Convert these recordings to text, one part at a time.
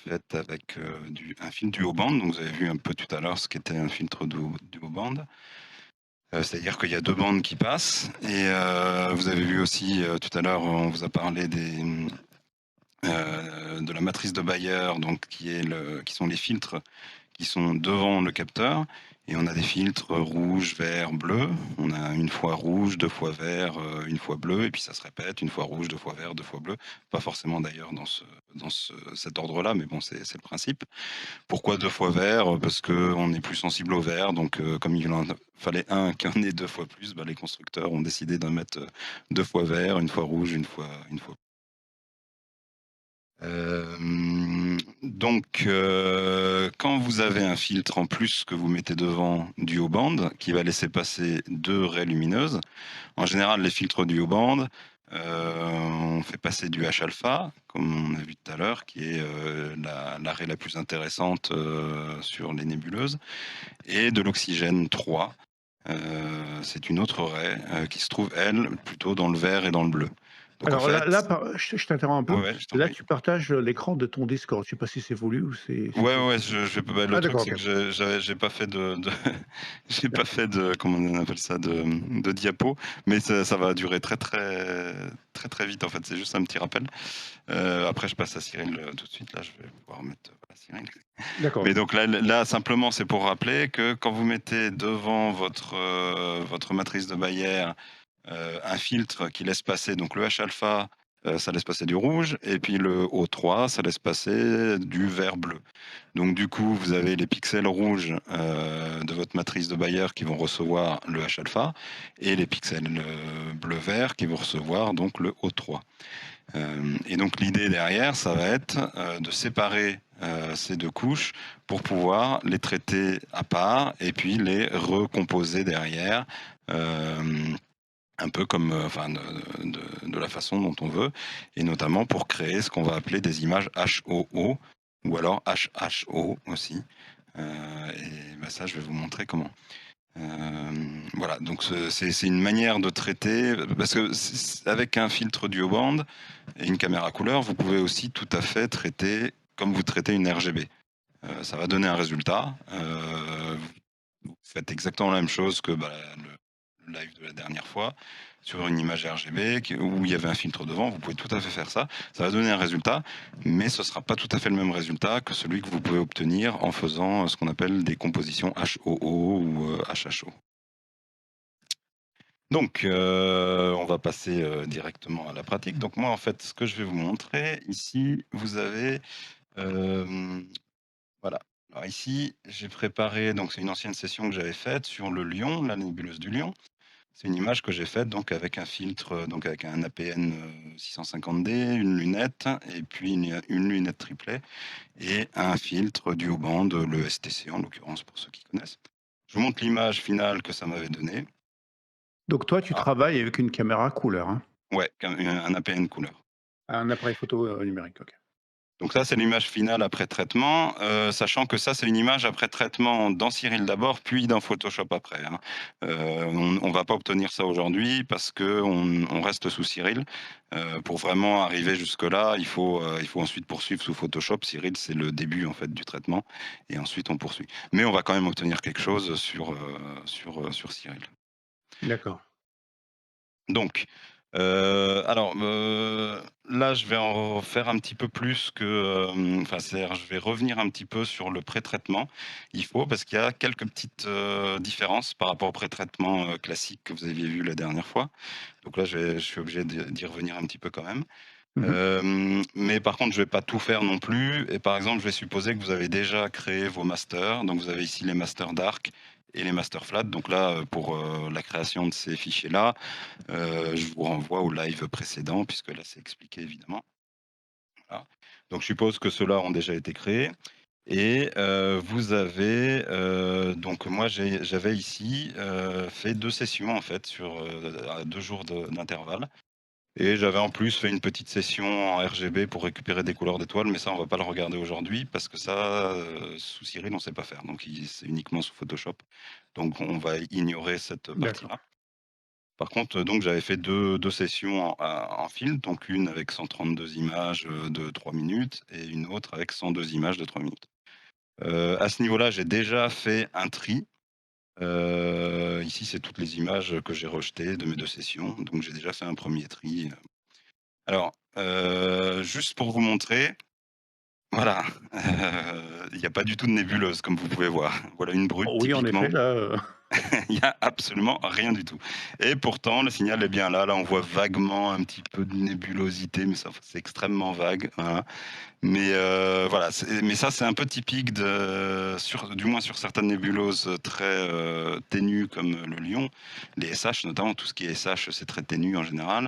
faite avec un filtre duo band. Donc vous avez vu un peu tout à l'heure ce qu'était un filtre duo band. C'est-à-dire qu'il y a deux bandes qui passent. Et vous avez vu aussi tout à l'heure, on vous a parlé de la matrice de Bayer, donc qui sont les filtres qui sont devant le capteur. Et on a des filtres rouge, vert, bleu. On a une fois rouge, deux fois vert, une fois bleu, et puis ça se répète, une fois rouge, deux fois vert, deux fois bleu. Pas forcément d'ailleurs cet ordre-là, mais bon, c'est le principe. Pourquoi deux fois vert? Parce qu'on est plus sensible au vert, donc comme il en fallait un qui en ait deux fois plus, bah, les constructeurs ont décidé d'en mettre deux fois vert, une fois rouge, une fois. Quand vous avez un filtre en plus que vous mettez devant du haut band qui va laisser passer deux raies lumineuses, en général les filtres du haut band, on fait passer du H-alpha, comme on a vu tout à l'heure, qui est la raie la plus intéressante sur les nébuleuses, et de l'oxygène 3. C'est une autre raie qui se trouve, elle, plutôt dans le vert et dans le bleu. Donc en Alors fait, je t'interromps un peu. ouais, je t'en Là, prie. tu partages, l'écran de ton Discord. Je sais pas si c'est voulu ou c'est Ouais, toi ouais, qui bah, le ah truc, d'accord, c'est OK. que j'ai pas fait j'ai pas D'accord. fait comment on appelle ça, de diapo, mais ça va durer très vite, en fait. C'est juste un petit rappel. Après, je passe à Cyril tout de suite. Là, je vais pouvoir mettre voilà, Cyril. D'accord, Mais OK. donc là, simplement, c'est pour rappeler que quand vous mettez devant votre matrice de Bayer un filtre qui laisse passer donc le H-alpha, ça laisse passer du rouge, et puis le O3, ça laisse passer du vert bleu. Donc du coup, vous avez les pixels rouges de votre matrice de Bayer qui vont recevoir le H-alpha, et les pixels bleu-vert qui vont recevoir donc le O3. Et donc l'idée derrière, ça va être de séparer ces deux couches pour pouvoir les traiter à part et puis les recomposer derrière. euh, un peu comme, enfin, de la façon dont on veut, et notamment pour créer ce qu'on va appeler des images HOO, ou alors HHO aussi. Et bah, ça, je vais vous montrer comment. Voilà, donc c'est une manière de traiter, parce que avec un filtre duo band et une caméra couleur, vous pouvez aussi tout à fait traiter comme vous traitez une RGB. Ça va donner un résultat. Vous faites exactement la même chose que bah, le live de la dernière fois sur une image RGB où il y avait un filtre devant. Vous pouvez tout à fait faire ça. Ça va donner un résultat, mais ce ne sera pas tout à fait le même résultat que celui que vous pouvez obtenir en faisant ce qu'on appelle des compositions HOO ou HHO. Donc, on va passer directement à la pratique. Donc moi, en fait, ce que je vais vous montrer ici, vous avez voilà. Alors ici, j'ai préparé, donc c'est une ancienne session que j'avais faite sur le lion, la nébuleuse du lion. C'est une image que j'ai faite donc avec un filtre, donc avec un APN 650D, une lunette et puis une lunette triplet et un filtre duo band, le STC en l'occurrence pour ceux qui connaissent. Je vous montre l'image finale que ça m'avait donnée. Donc toi, tu Ah, travailles avec une caméra couleur, hein? ouais, un APN couleur. Un appareil photo, numérique, OK. Donc ça, c'est l'image finale après traitement, sachant que ça, c'est une image après traitement dans Cyril d'abord, puis dans Photoshop après, hein. On va pas obtenir ça aujourd'hui parce qu'on reste sous Cyril. Pour vraiment arriver jusque-là, il faut ensuite poursuivre sous Photoshop. Cyril, c'est le début, en fait, du traitement, et ensuite on poursuit. Mais on va quand même obtenir quelque chose sur Cyril. D'accord. Donc, là, je vais en faire un petit peu plus que, enfin, c'est-à-dire, je vais revenir un petit peu sur le pré-traitement. Il faut parce qu'il y a quelques petites, différences par rapport au pré-traitement, classique que vous aviez vu la dernière fois. Donc là, je suis obligé d'y revenir un petit peu quand même. Mmh. Mais par contre, je vais pas tout faire non plus, et par exemple, je vais supposer que vous avez déjà créé vos masters. Donc vous avez ici les masters dark et les masters flat. Donc là, pour, la création de ces fichiers-là, je vous renvoie au live précédent puisque là, c'est expliqué évidemment. Voilà. Donc je suppose que ceux-là ont déjà été créés, et vous avez, donc moi j'avais ici, fait 2 sessions en fait sur, à 2 jours d'intervalle, et j'avais en plus fait une petite session en RGB pour récupérer des couleurs d'étoiles, mais ça on va pas le regarder aujourd'hui parce que ça, sous Cyril on sait pas faire, donc c'est uniquement sous Photoshop. Donc on va ignorer cette D'accord. partie-là. Par contre, donc j'avais fait deux sessions en film, donc une avec 132 images, de 3 minutes et une autre avec 102 images de 3 minutes. À ce niveau-là, j'ai déjà fait un tri. Ici, c'est toutes les images que j'ai rejetées de mes 2 sessions, donc j'ai déjà fait un premier tri. Alors, juste pour vous montrer, voilà, il y a pas du tout de nébuleuse comme vous pouvez voir. Voilà une brute Oh oui, en typiquement. effet, là, Il y a absolument rien du tout et pourtant le signal est bien là. Là, on voit vaguement un petit peu de nébulosité, mais ça c'est extrêmement vague, voilà. Mais voilà, mais ça, c'est un peu typique du moins sur certaines nébuleuses très, ténues comme le Lion, les SH notamment, tout ce qui est SH, c'est très ténu en général.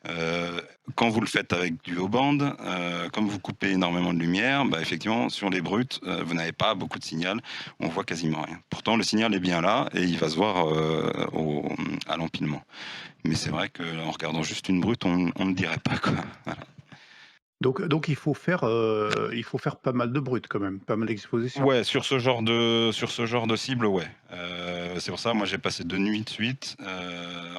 Heu, Quand vous le faites avec du haut band, comme vous coupez énormément de lumière, bah, effectivement sur les brutes, vous n'avez pas beaucoup de signal, on voit quasiment rien. Pourtant le signal est bien là et il va se voir, à l'empilement. Mais c'est vrai qu'en regardant juste une brute, on ne dirait pas quoi. donc il faut faire pas mal de brut quand même, pas mal d'expositions? Ouais, sur ce genre de cible, ouais. C'est pour ça, moi, j'ai passé 2 nuits de suite,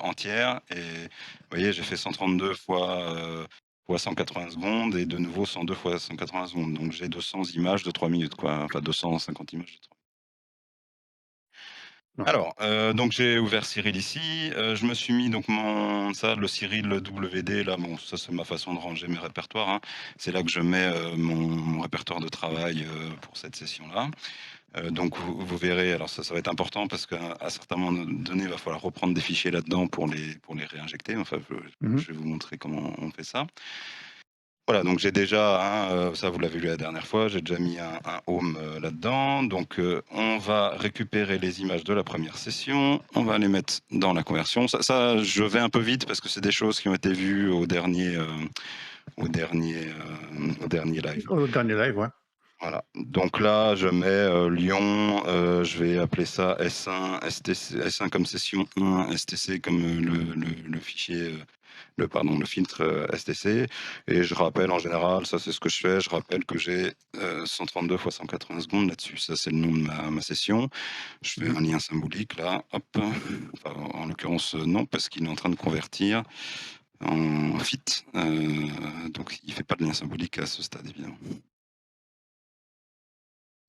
entières et vous voyez, j'ai fait 132 fois 180 secondes et de nouveau 102 fois 180 secondes. Donc j'ai 200 images de 3 minutes, quoi, enfin 250 images de 3. Ouais. Alors, donc j'ai ouvert Cyril ici, je me suis mis donc le Cyril WD là, bon, ça c'est ma façon de ranger mes répertoires, hein. C'est là que je mets, mon répertoire de travail, pour cette session-là. Donc vous verrez, alors ça va être important parce qu'à certains moments donnés, il va falloir reprendre des fichiers là-dedans pour les réinjecter. Enfin, Mmh. je vais vous montrer comment on fait ça. Voilà, donc j'ai déjà, hein, ça vous l'avez vu la dernière fois, j'ai déjà mis un home, là-dedans. Donc on va récupérer les images de la première session, on va les mettre dans la conversion. Ça je vais un peu vite parce que c'est des choses qui ont été vues au dernier live. Au dernier live, ouais. Voilà, donc là, je mets, Lyon, je vais appeler ça S1, STC, S1 comme session 1, STC comme, le fichier, le filtre, STC et je rappelle en général, ça c'est ce que je fais, je rappelle que j'ai, 132 fois 180 secondes là-dessus. Ça, c'est le nom de ma session. Je fais Mmh. un lien symbolique là, hop, enfin, en l'occurrence, non, parce qu'il est en train de convertir en fit, donc il fait pas de lien symbolique à ce stade, évidemment.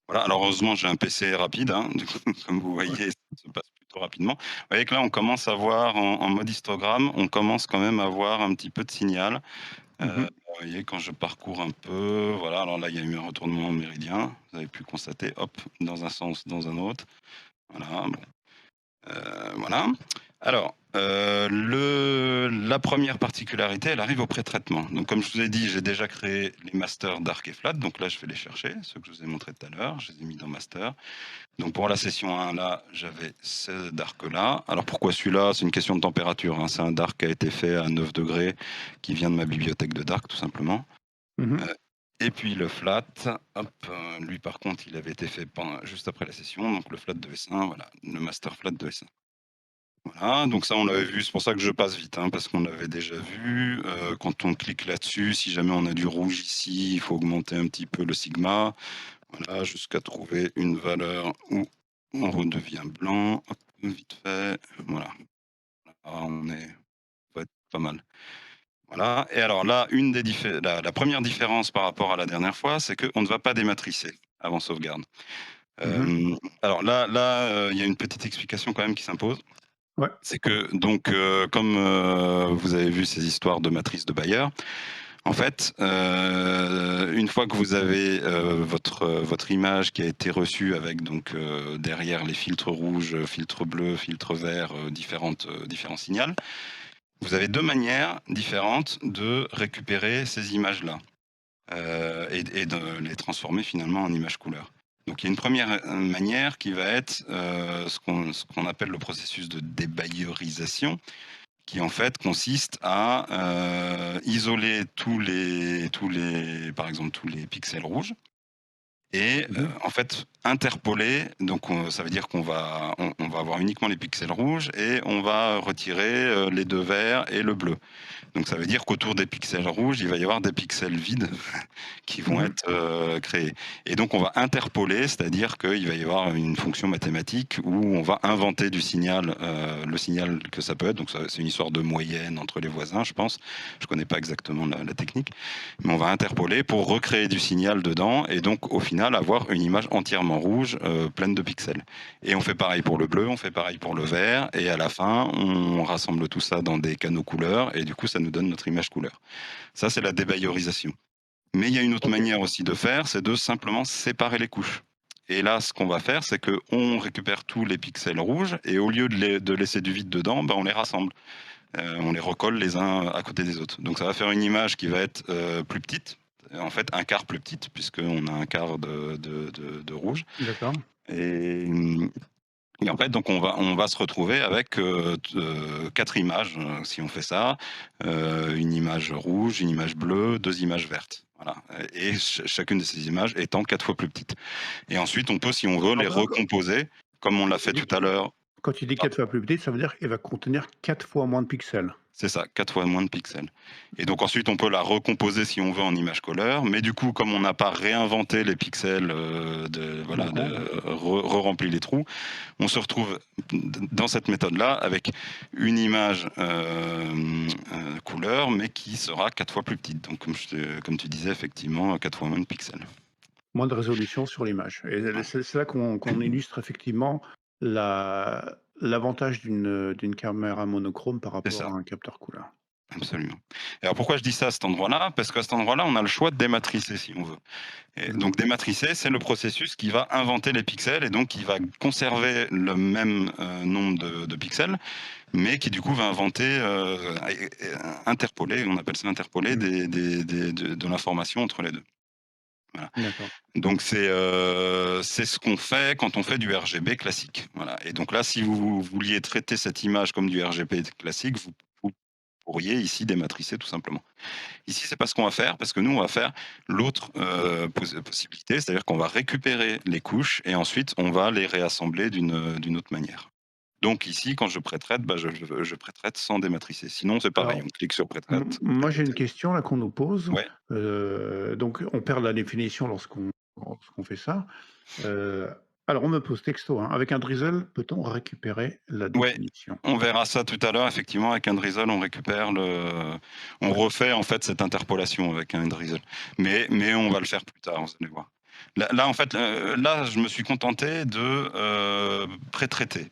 Voilà, alors heureusement, j'ai un PC rapide, hein, du coup, comme vous Ouais. voyez, ça se passe plutôt rapidement. Vous voyez que là, on commence à voir en mode histogramme, on commence quand même à voir un petit peu de signal. Mmh. Vous voyez, quand je parcours un peu, voilà, alors là, il y a eu un retournement méridien, vous avez pu constater, hop, dans un sens, dans un autre. Voilà, bon. Voilà. Alors, la première particularité, elle arrive au pré-traitement. Donc comme je vous ai dit, j'ai déjà créé les masters dark et flat, donc là je vais les chercher, ceux que je vous ai montrés tout à l'heure, je les ai mis dans master. Donc pour la session 1 là, j'avais ce dark là. Alors pourquoi celui-là? C'est une question de température, hein. C'est un dark qui a été fait à 9 degrés, qui vient de ma bibliothèque de dark tout simplement. Mmh. Heu et puis le flat, hop, lui par contre il avait été fait juste après la session, donc le flat de S1, voilà, le master flat de S1. Voilà, donc ça on l'avait vu, c'est pour ça que je passe vite, hein, parce qu'on l'avait déjà vu. Quand on clique là-dessus, si jamais on a du rouge ici, il faut augmenter un petit peu le sigma, voilà, jusqu'à trouver une valeur où on redevient blanc. Hop, vite fait, voilà. Là on va être pas mal. Voilà et alors là, une des la première différence par rapport à la dernière fois, c'est qu'on ne va pas dématricer avant sauvegarde. Mmh. Alors il y a une petite explication quand même qui s'impose. Ouais. C'est que donc, comme, vous avez vu ces histoires de matrice de Bayer, en fait, une fois que vous avez, votre image qui a été reçue avec donc, derrière les filtres rouges, filtres bleus, filtres verts, différents signals, vous avez 2 manières différentes de récupérer ces images-là, et de les transformer finalement en images couleurs. Donc il y a une première manière qui va être, ce qu'on appelle le processus de débayerisation, qui en fait consiste à, isoler par exemple tous les pixels rouges et Mmh. en fait interpoler, donc ça veut dire qu'on va avoir uniquement les pixels rouges et on va retirer, les 2 verts et le bleu. Donc ça veut dire qu'autour des pixels rouges, il va y avoir des pixels vides qui vont Mmh. être créés. Et donc on va interpoler, c'est-à-dire qu'il va y avoir une fonction mathématique où on va inventer du signal, le signal que ça peut être. Donc c'est une histoire de moyenne entre les voisins, je pense. Je connais pas exactement la technique, mais on va interpoler pour recréer du signal dedans et donc au final avoir une image entièrement rouge, pleine de pixels. Et on fait pareil pour le bleu, on fait pareil pour le vert, et à la fin on rassemble tout ça dans des canaux couleurs et du coup ça nous donne notre image couleur. Ça c'est la débayorisation. Mais il y a une autre OK. manière aussi de faire, c'est de simplement séparer les couches. Et là, ce qu'on va faire, c'est qu'on récupère tous les pixels rouges et au lieu de laisser du vide dedans, ben, on les rassemble. On les recolle les uns à côté des autres. Donc ça va faire une image qui va être plus petite, en fait un quart plus petite, puisqu'on a un quart de rouge. D'accord. Et, et en fait, donc on va se retrouver avec 4 images, si on fait ça. Une image rouge, une image bleue, 2 images vertes. Voilà. Et chacune de ces images étant 4 fois plus petite. Et ensuite, on peut, si on veut, Ah les bah, recomposer, comme on l'a quand tu fait dis tout à l'heure. quand tu dis 4 fois plus petite, ça veut dire qu'elle va contenir 4 fois moins de pixels? C'est ça, 4 fois moins de pixels. Et donc ensuite, on peut la recomposer si on veut en image couleur, mais du coup, comme on n'a pas réinventé les pixels, Marrant, ouais. re-rempli les trous, on se retrouve dans cette méthode-là avec une image couleur, mais qui sera 4 fois plus petite. Donc comme tu disais, effectivement, 4 fois moins de pixels. Moins de résolution sur l'image et Ouais, c'est là qu'on illustre effectivement l'avantage d'une caméra monochrome par c'est rapport ça. à un capteur couleur. Absolument. Et alors pourquoi je dis ça à cet endroit-là? Parce qu'à cet endroit-là, on a le choix de dématricer si on veut. Et Mmh. donc dématricer, c'est le processus qui va inventer les pixels et donc qui va conserver le même nombre de pixels, mais qui du coup va inventer, interpoler, on appelle ça interpoler Mmh. de l'information entre les deux. Voilà. D'accord. Donc c'est ce qu'on fait quand on fait du RGB classique. Voilà. Et donc là, si vous vouliez traiter cette image comme du RGB classique, vous pourriez ici dématricer tout simplement. Ici, c'est pas ce qu'on va faire, parce que nous, on va faire l'autre possibilité, c'est-à-dire qu'on va récupérer les couches et ensuite on va les réassembler d'une autre manière. Donc ici, quand je prétraite, bah, je prétraite sans dématricer. Sinon, c'est pareil, Alors, on clique sur prétraite, moi j'ai une prétraiter. question là qu'on nous pose, Ouais, donc on perd la définition lorsqu'on fait ça. Heu, alors on me pose texto, hein: «Avec un drizzle, peut-on récupérer la ouais, définition?» on verra ça tout à l'heure. Effectivement, avec un drizzle, on récupère on refait en fait cette interpolation avec un drizzle. Mais on va le faire plus tard, vous allez voir. Là en fait, là, je me suis contenté de pré-traiter.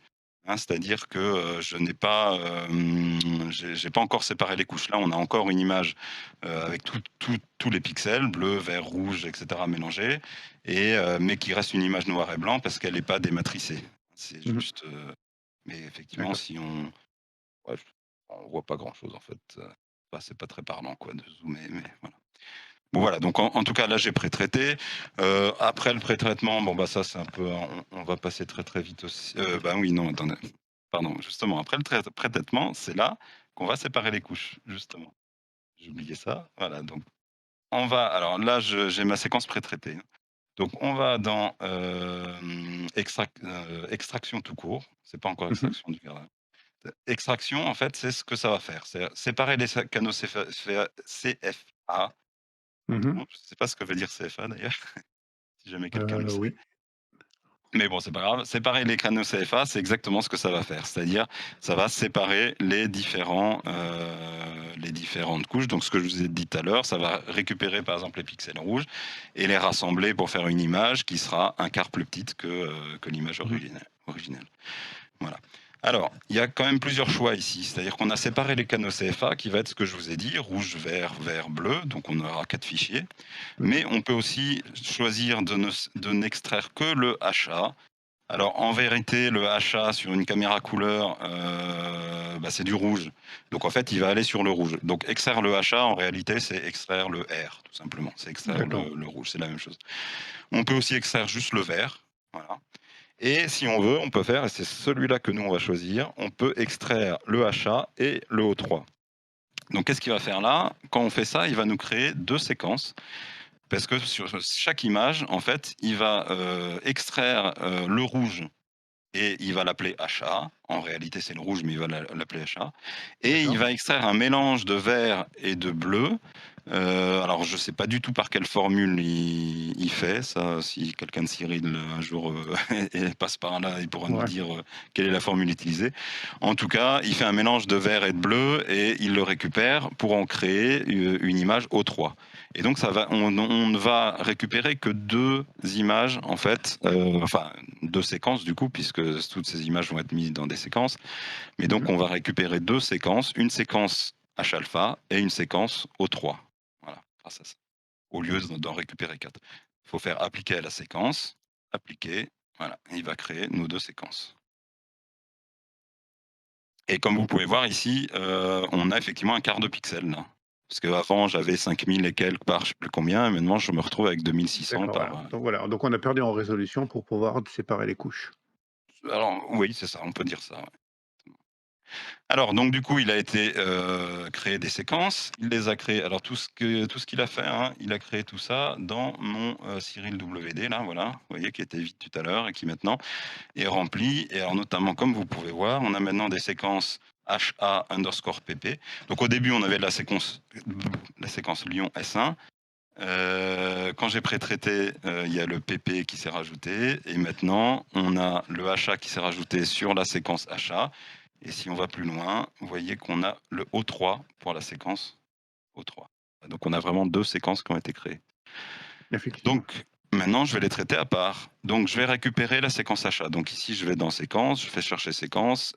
Hein, c'est-à-dire que je n'ai pas, j'ai pas encore séparé les couches. Là, on a encore une image avec tous les pixels, bleu, vert, rouge, etc. mélangés, mais qui reste une image noir et blanc parce qu'elle n'est pas dématricée. C'est Mmh. juste. Mais effectivement, D'accord. si on ouais, on voit pas grand-chose en fait, enfin, c'est pas très parlant quoi de zoomer, mais voilà. Bon voilà, donc en tout cas là j'ai pré-traité. Après le pré-traitement, bon bah ça c'est un peu on va passer très, très vite aussi, bah oui non attendez, pardon, justement après le pré-traitement, c'est là qu'on va séparer les couches, justement. J'ai oublié ça, voilà donc on va alors là j'ai ma séquence pré-traitée, hein. Donc on va dans, extraction tout court, c'est pas encore Mmh. extraction du cardinal. Extraction, en fait, c'est ce que ça va faire. C'est séparer les canaux CFA. Mmh. Pardon, je ne sais pas ce que veut dire CFA d'ailleurs, si jamais quelqu'un le sait. Oui. Mais bon, c'est pas grave. Séparer les canaux CFA, c'est exactement ce que ça va faire. C'est-à-dire, ça va séparer les différentes couches. Donc, ce que je vous ai dit tout à l'heure, ça va récupérer par exemple les pixels rouges et les rassembler pour faire une image qui sera un quart plus petite que l'image Mmh. originelle. Voilà. Alors, il y a quand même plusieurs choix ici. C'est-à-dire qu'on a séparé les canaux CFA, qui va être ce que je vous ai dit, rouge, vert, vert, bleu. Donc on aura 4 fichiers. Mmh. Mais on peut aussi choisir de n'extraire que le HA. Alors en vérité, le HA sur une caméra couleur, bah, c'est du rouge. Donc en fait, il va aller sur le rouge. Donc extraire le HA, en réalité, c'est extraire le R, tout simplement. C'est extraire D'accord. le rouge, c'est la même chose. On peut aussi extraire juste le vert. Voilà. Et si on veut, on peut faire, et c'est celui-là que nous on va choisir, on peut extraire le HA et le O3. Donc qu'est-ce qu'il va faire là? Quand on fait ça, il va nous créer deux séquences. parce que sur chaque image, en fait, il va, extraire, le rouge et il va l'appeler achat. En réalité, c'est le rouge, mais il va l'appeler achat. Et il D'accord. va extraire un mélange de vert et de bleu. Alors, je ne sais pas du tout par quelle formule il fait. Ça, si quelqu'un de Cyril, un jour, et passe par là, il pourra nous Ouais. dire quelle est la formule utilisée. En tout cas, il fait un mélange de vert et de bleu et il le récupère pour en créer une image O3. Et donc, on ne va récupérer que deux images, en fait, enfin, deux séquences du coup, puisque toutes ces images vont être mises dans des séquences. Mais donc Mmh. on va récupérer deux séquences, une séquence H-alpha et une séquence O3. Voilà, grâce à ça. Au lieu d'en récupérer quatre. Il faut faire appliquer à la séquence, appliquer, voilà, et il va créer nos deux séquences. Et comme vous pouvez voir ici, on a effectivement un quart de pixel là. Parce qu'avant j'avais 5000 et quelques par je sais plus combien, et maintenant je me retrouve avec 2600 D'accord, par. voilà, donc on a perdu en résolution pour pouvoir séparer les couches. Alors oui, c'est ça, on peut dire ça, ouais. Alors donc du coup, il a été, créé des séquences. Il les a créées, alors tout ce qu'il a fait, hein, il a créé tout ça dans mon, Cyril WD là, voilà, vous voyez, qui était vide tout à l'heure et qui maintenant est rempli. Et alors notamment, comme vous pouvez voir, on a maintenant des séquences HA_PP. Donc au début, on avait la séquence Lyon S1. Quand j'ai pré-traité, il y a le PP qui s'est rajouté et maintenant on a le HA qui s'est rajouté sur la séquence HA. Et si on va plus loin, vous voyez qu'on a le O3 pour la séquence O3. Donc on a vraiment deux séquences qui ont été créées. Effectivement. Donc maintenant, je vais les traiter à part. Donc je vais récupérer la séquence achat. Donc ici, je vais dans séquence, je fais chercher séquence,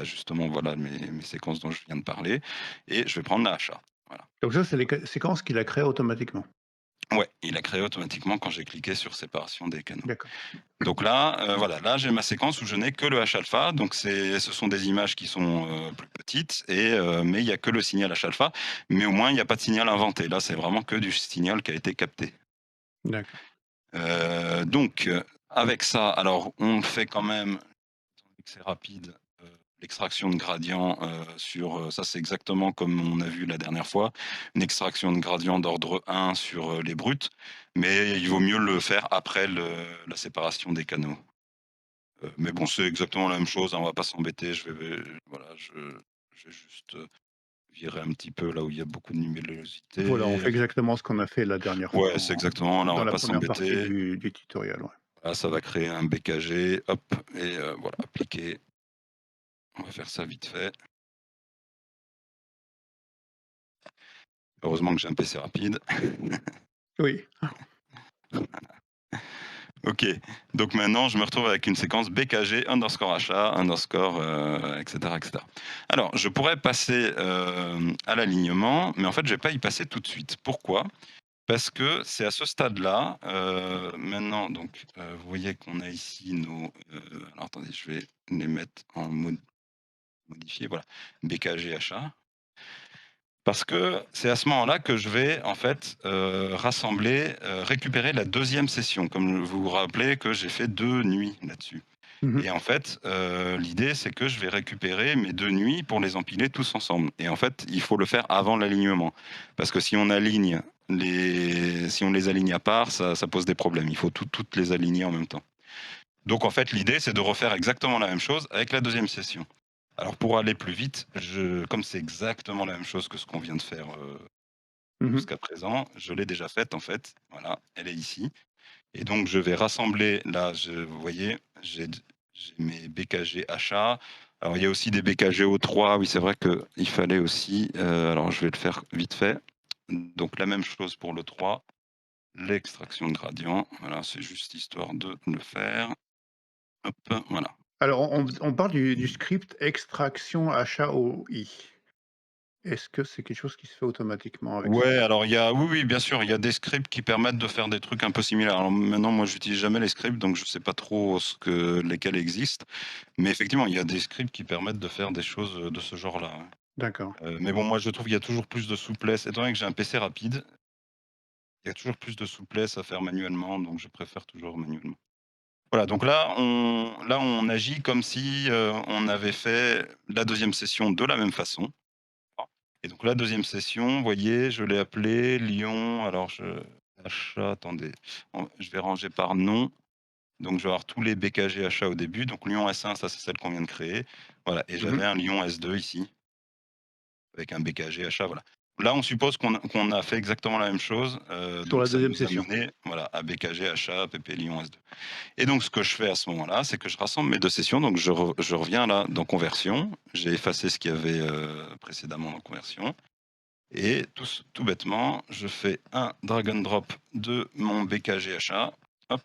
justement, voilà mes séquences dont je viens de parler, et je vais prendre la achat. Voilà. Donc ça, c'est les séquences qu'il a créées automatiquement? Ouais, il a créé automatiquement quand j'ai cliqué sur séparation des canaux. D'accord. Donc là, voilà, là j'ai ma séquence où je n'ai que le H-alpha, donc ce sont des images qui sont, plus petites, mais il y a que le signal H-alpha, mais au moins il n'y a pas de signal inventé. Là, c'est vraiment que du signal qui a été capté. D'accord. Donc, avec ça, alors on fait quand même, c'est rapide, l'extraction de gradient, ça c'est exactement comme on a vu la dernière fois, une extraction de gradient d'ordre 1 sur, les bruts, mais il vaut mieux le faire après la séparation des canaux. Mais bon, c'est exactement la même chose, hein, on va pas s'embêter, voilà, je vais juste, virer un petit peu là où il y a beaucoup de Voilà, on numélosité. fait exactement ce qu'on a fait la dernière fois Ouais, c'est exactement, là on dans va la pas première partie s'embêter. du tutoriel, ouais. Là, ça va créer un BKG, hop, et voilà, appliquer. On va faire ça vite fait. Heureusement que j'ai un PC rapide. Oui. OK, donc maintenant je me retrouve avec une séquence BKG underscore achat underscore, et cetera, et cetera. Alors je pourrais passer, à l'alignement, mais en fait je vais pas y passer tout de suite. Pourquoi? Parce que c'est à ce stade-là, maintenant donc, vous voyez qu'on a ici alors attendez, je vais les mettre en mode modifié, voilà, BKG achat. Parce que c'est à ce moment-là que je vais en fait, récupérer la deuxième session. Comme vous vous rappelez que j'ai fait 2 nuits là-dessus, Mmh. et en fait, l'idée c'est que je vais récupérer mes 2 nuits pour les empiler tous ensemble, et en fait, il faut le faire avant l'alignement. Parce que si on les aligne à part, ça pose des problèmes. Il faut toutes les aligner en même temps. Donc en fait, l'idée c'est de refaire exactement la même chose avec la deuxième session. Alors pour aller plus vite, comme c'est exactement la même chose que ce qu'on vient de faire, Mmh. jusqu'à présent, je l'ai déjà faite en fait, voilà, elle est ici, et donc je vais rassembler là, vous voyez, j'ai mes BKG achats. Alors il y a aussi des BKG O3, oui c'est vrai qu'il fallait aussi, alors je vais le faire vite fait. Donc la même chose pour le 3, l'extraction de gradient, voilà, c'est juste histoire de le faire. Hop, voilà. Alors on parle du script extraction achat OI. Est-ce que c'est quelque chose qui se fait automatiquement avec ça? Ouais, alors oui, oui, bien sûr, il y a des scripts qui permettent de faire des trucs un peu similaires. Alors maintenant, moi, j'utilise jamais les scripts, donc je sais pas trop lesquels existent. Mais effectivement, il y a des scripts qui permettent de faire des choses, de ce genre-là, ouais. D'accord. Mais bon, moi, je trouve qu'il y a toujours plus de souplesse. Étant donné que j'ai un PC rapide, il y a toujours plus de souplesse à faire manuellement, donc je préfère toujours manuellement. Voilà, donc là, on agit comme si, on avait fait la deuxième session de la même façon. Et donc la deuxième session, vous voyez, je l'ai appelée Lyon, alors achats, attendez, je vais ranger par nom. Donc je vais avoir tous les BKG achats au début. Donc Lyon S1, ça c'est celle qu'on vient de créer. Voilà, et Mmh. j'avais un Lyon S2 ici, avec un BKG achat, voilà. Là, on suppose qu'on a fait exactement la même chose, Sur donc la ça deuxième nous a session. mené, voilà, à BKG achat, PP Lyon S2. Et donc ce que je fais à ce moment-là, c'est que je rassemble mes 2 sessions, donc je reviens là dans conversion. J'ai effacé ce qu'il y avait, précédemment dans conversion et tout bêtement, je fais un drag and drop de mon BKG achat, hop,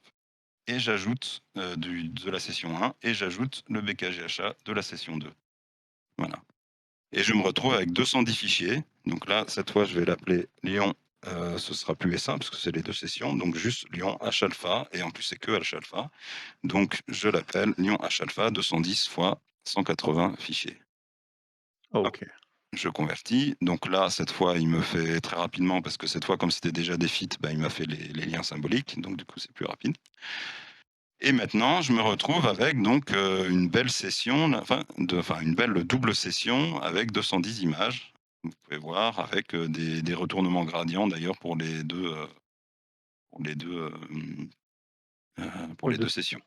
et j'ajoute, de la session 1 et j'ajoute le BKG achat de la session 2. Voilà, et je me retrouve avec 210 fichiers. Donc là, cette fois, je vais l'appeler Lyon, ce sera plus S1 parce que c'est les 2 sessions, donc juste Lyon H alpha, et en plus c'est que H alpha. Donc je l'appelle Lyon H alpha 210 fois 180 fichiers. Hop, OK. je convertis. Donc là, cette fois, il me fait très rapidement parce que cette fois, comme c'était déjà des feats, bah, il m'a fait les liens symboliques, donc du coup, c'est plus rapide. Et maintenant, je me retrouve avec donc, une belle session, enfin une belle double session avec 210 images. Vous pouvez voir avec, des retournements gradients d'ailleurs pour les 2, pour Pour les les 2 2 sessions. sessions.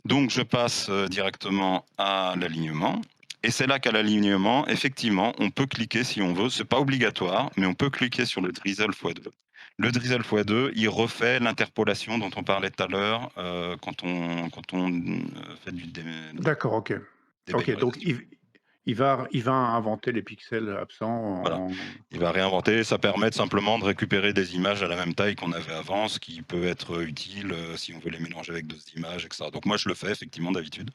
Donc je passe, directement à l'alignement, et c'est là qu'à l'alignement, effectivement, on peut cliquer si on veut. C'est pas obligatoire, mais on peut cliquer sur le drizzle x2. Le drizzle x2, il refait l'interpolation dont on parlait tout à l'heure, quand on fait du D'accord, OK. OK, donc dévectorisation. il va inventer les pixels absents Voilà, en il va réinventer. Ça permet simplement de récupérer des images à la même taille qu'on avait avant, ce qui peut être utile, si on veut les mélanger avec d'autres images, et cetera. Donc moi, je le fais effectivement d'habitude.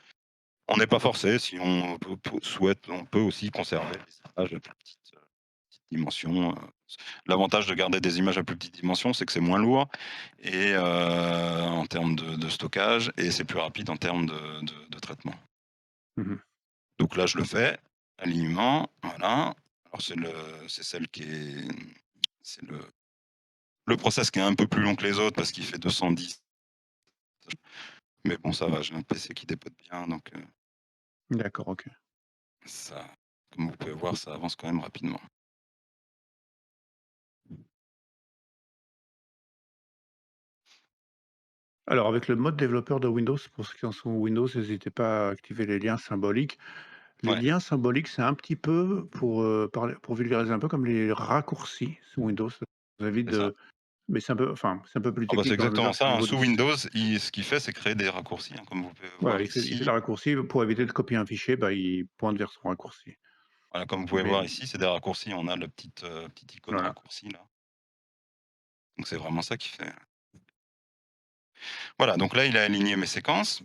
On n'est pas forcé, si on souhaite, on peut aussi conserver des images à plus petite dimension. L'avantage de garder des images à plus petite dimension, c'est que c'est moins lourd et en termes de stockage, et c'est plus rapide en termes de traitement. mmh. Donc là, je le fais, alignement, voilà. Alors c'est celle qui est c'est le process qui est un peu plus long que les autres parce qu'il fait 210, mais bon, ça va, j'ai un PC qui dépote bien, donc D'accord, OK. ça, comme vous pouvez voir, ça avance quand même rapidement. Alors avec le mode développeur de Windows, pour ceux qui en sont Windows, n'hésitez pas à activer les liens symboliques. Les Ouais, liens symboliques, c'est un petit peu pour vulgariser un peu comme les raccourcis sous Windows. Ça vous évite c'est ça. de mais c'est un peu plus Ah bah, c'est technique, hein, je veux exactement dire, c'est au ça, hein. niveau Sous du Windows, ce qu'il fait, c'est créer des raccourcis, hein, comme vous pouvez voilà, voir il fait des ici. raccourcis pour éviter de copier un fichier, bah, il pointe vers son raccourci. Voilà, comme vous pouvez Mais voir ici, c'est des raccourcis. On a la petite icône voilà. raccourci là. Donc c'est vraiment ça qui fait. Voilà, donc là, il a aligné mes séquences.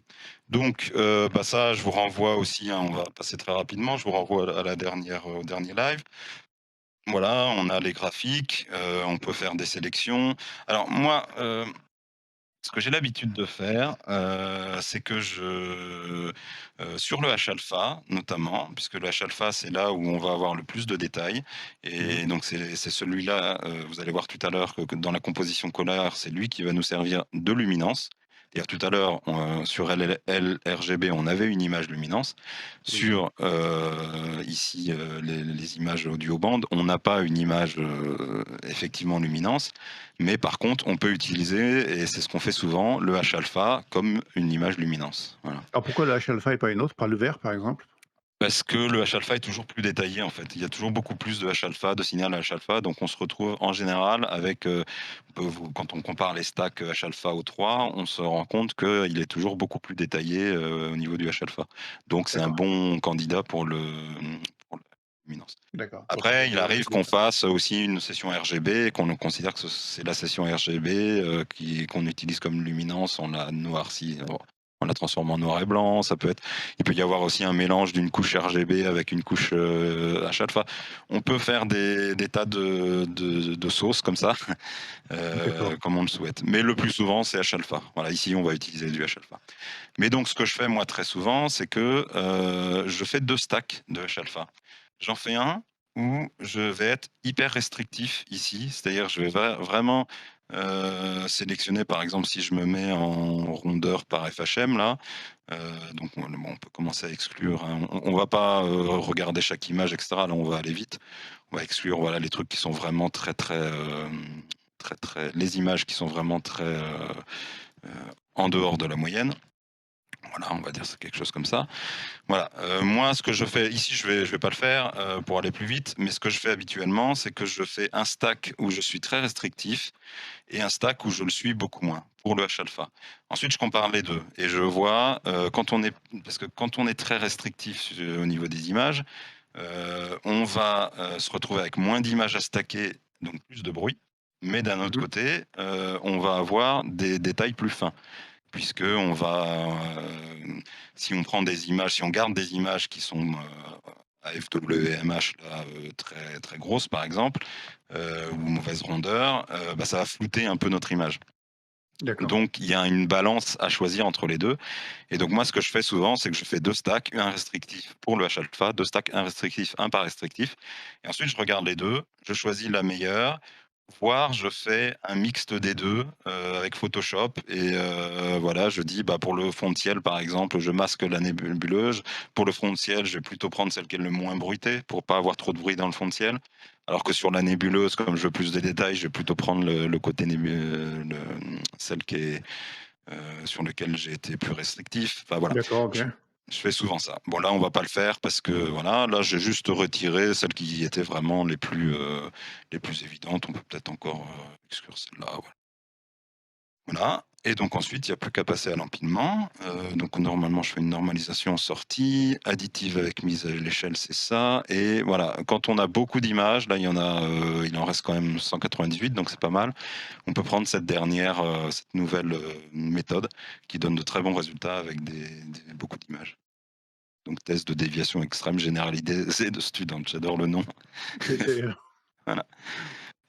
Donc, bah, ça, je vous renvoie aussi, hein, on va passer très rapidement, je vous renvoie à la dernière, au dernier live. Voilà, on a les graphiques, on peut faire des sélections. Alors moi, ce que j'ai l'habitude de faire, c'est que sur le H-alpha notamment, puisque le H-alpha, c'est là où on va avoir le plus de détails, Mmh. et donc c'est celui-là, vous allez voir tout à l'heure que dans la composition colère, c'est lui qui va nous servir de luminance. Et tout à l'heure, sur LRGB, on avait une image luminance. Oui. Sur, ici, les images audio band, on n'a pas une image, effectivement luminance. Mais par contre, on peut utiliser, et c'est ce qu'on fait souvent, le H-alpha comme une image luminance. Voilà. Alors pourquoi le H-alpha et pas une autre, pas le vert par exemple? Parce que le H-alpha est toujours plus détaillé en fait. Il y a toujours beaucoup plus de H-alpha, de signal H-alpha, donc on se retrouve en général avec, quand on compare les stacks H-alpha aux 3, on se rend compte qu'il est toujours beaucoup plus détaillé, au niveau du H-alpha. Donc c'est un D'accord, bon candidat pour la luminance. d'accord, pour Après, il synthétiser arrive avec qu'on l'autre. fasse aussi une session RGB et qu'on considère que c'est la session RGB, qu'on utilise comme luminance, on la noircit, on la transforme en noir et blanc. Il peut y avoir aussi un mélange d'une couche RGB avec une couche H. Enfin, on peut faire des tas de sauces comme ça, D'accord. comme on le souhaite. Mais le plus souvent, c'est H alpha. Voilà, ici, on va utiliser du H alpha. Mais donc, ce que je fais moi très souvent, c'est que je fais 2 stacks de H alpha. J'en fais un où je vais être hyper restrictif ici, c'est-à-dire je vais vraiment, sélectionner, par exemple, si je me mets en rondeur par FHM là, donc on peut commencer à exclure, hein. On va pas, regarder chaque image et cetera, là on va aller vite. On va exclure, voilà, les trucs qui sont vraiment très, très, les images qui sont vraiment très en dehors de la moyenne. Voilà, on va dire c'est quelque chose comme ça. Voilà, moi ce que je fais ici, je vais pas le faire, pour aller plus vite, mais ce que je fais habituellement, c'est que je fais un stack où je suis très restrictif et un stack où je le suis beaucoup moins, pour le H-alpha. Ensuite, je compare les 2 et je vois, parce que quand on est très restrictif au niveau des images, on va, se retrouver avec moins d'images à stacker, donc plus de bruit. Mais d'un autre Mmh. côté, on va avoir des détails plus fins puisque on va, si on prend des images, si on garde des images qui sont à FWMH là, très, très grosses par exemple, ou mauvaise rondeur, bah, ça va flouter un peu notre image. D'accord. Donc il y a une balance à choisir entre les deux. Et donc moi ce que je fais souvent, c'est que je fais deux stacks, un restrictif pour le H-alpha, deux stacks, un restrictif, un pas restrictif. Et ensuite je regarde les deux, je choisis la meilleure, voire je fais un mixte des 2 avec Photoshop et voilà, je dis, bah, pour le fond de ciel, par exemple, je masque la nébuleuse. Pour le fond de ciel, je vais plutôt prendre celle qui est le moins bruitée pour pas avoir trop de bruit dans le fond de ciel. Alors que sur la nébuleuse, comme je veux plus de détails, je vais plutôt prendre le côté celle qui est, sur lequel j'ai été plus restrictif. Enfin voilà, D'accord, OK. je fais souvent ça. Bon là, on va pas le faire parce que voilà, là j'ai juste retiré celles qui étaient vraiment les plus évidentes. On peut peut-être encore, exclure celle-là, voilà. Voilà et donc ensuite, il y a plus qu'à passer à l'empilement. Donc normalement, je fais une normalisation en sortie, additive avec mise à l'échelle, c'est ça et voilà, quand on a beaucoup d'images, là il en reste quand même 198 donc c'est pas mal. On peut prendre cette dernière, cette nouvelle, méthode qui donne de très bons résultats avec beaucoup d'images. Donc test de déviation extrême généralisée de Student, j'adore le nom. C'est Voilà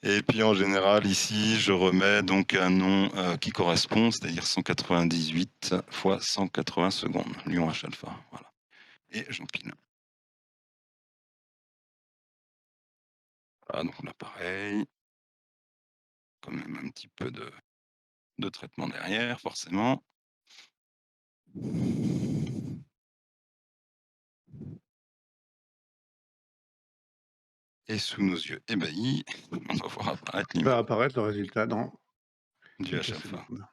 et puis en général ici, je remets donc un nom, qui correspond, c'est-à-dire 198 fois 180 secondes, Lyon H alpha, voilà et j'empile. Voilà donc là pareil, quand même un petit peu de traitement derrière forcément. Et sous nos yeux ébahis, on va voir apparaître va l'image apparaître le résultat dans du quelques H alpha. secondes.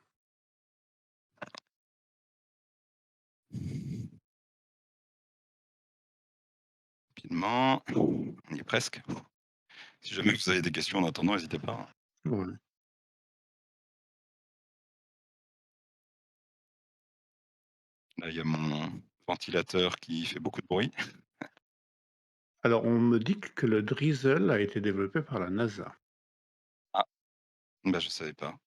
Rapidement, on y est presque. Si jamais vous avez des questions en attendant, n'hésitez pas, hein. Ouais. Là, il y a mon ventilateur qui fait beaucoup de bruit. Alors on me dit que le Drizzle a été développé par la NASA. Ah, bah, je savais pas.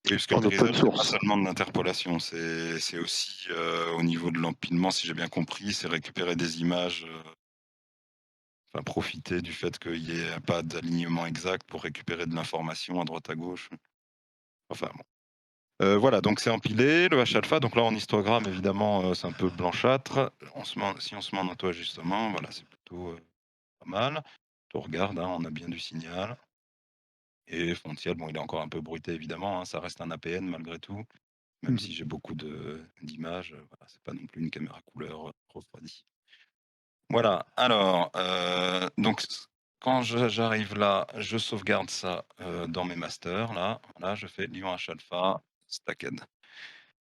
Oui, parce que le En open drizzle, c'est pas source. seulement de l'interpolation, c'est aussi, au niveau de l'empilement, si j'ai bien compris, c'est récupérer des images, enfin profiter du fait qu'il y ait pas d'alignement exact pour récupérer de l'information à droite à gauche. Enfin bon. Voilà, donc c'est empilé, le H-alpha, donc là en histogramme évidemment, c'est un peu blanchâtre. Si on se met en auto-ajustement, voilà, c'est plutôt, pas mal. On regarde, hein, on a bien du signal et fond de ciel, bon, il est encore un peu bruité évidemment, hein, ça reste un APN malgré tout, même Mmh. si j'ai beaucoup d'images, voilà, c'est pas non plus une caméra couleur, refroidie. Voilà, alors, donc quand j'arrive là, je sauvegarde ça, dans mes masters là, voilà, je fais Lyon H-alpha, stacked.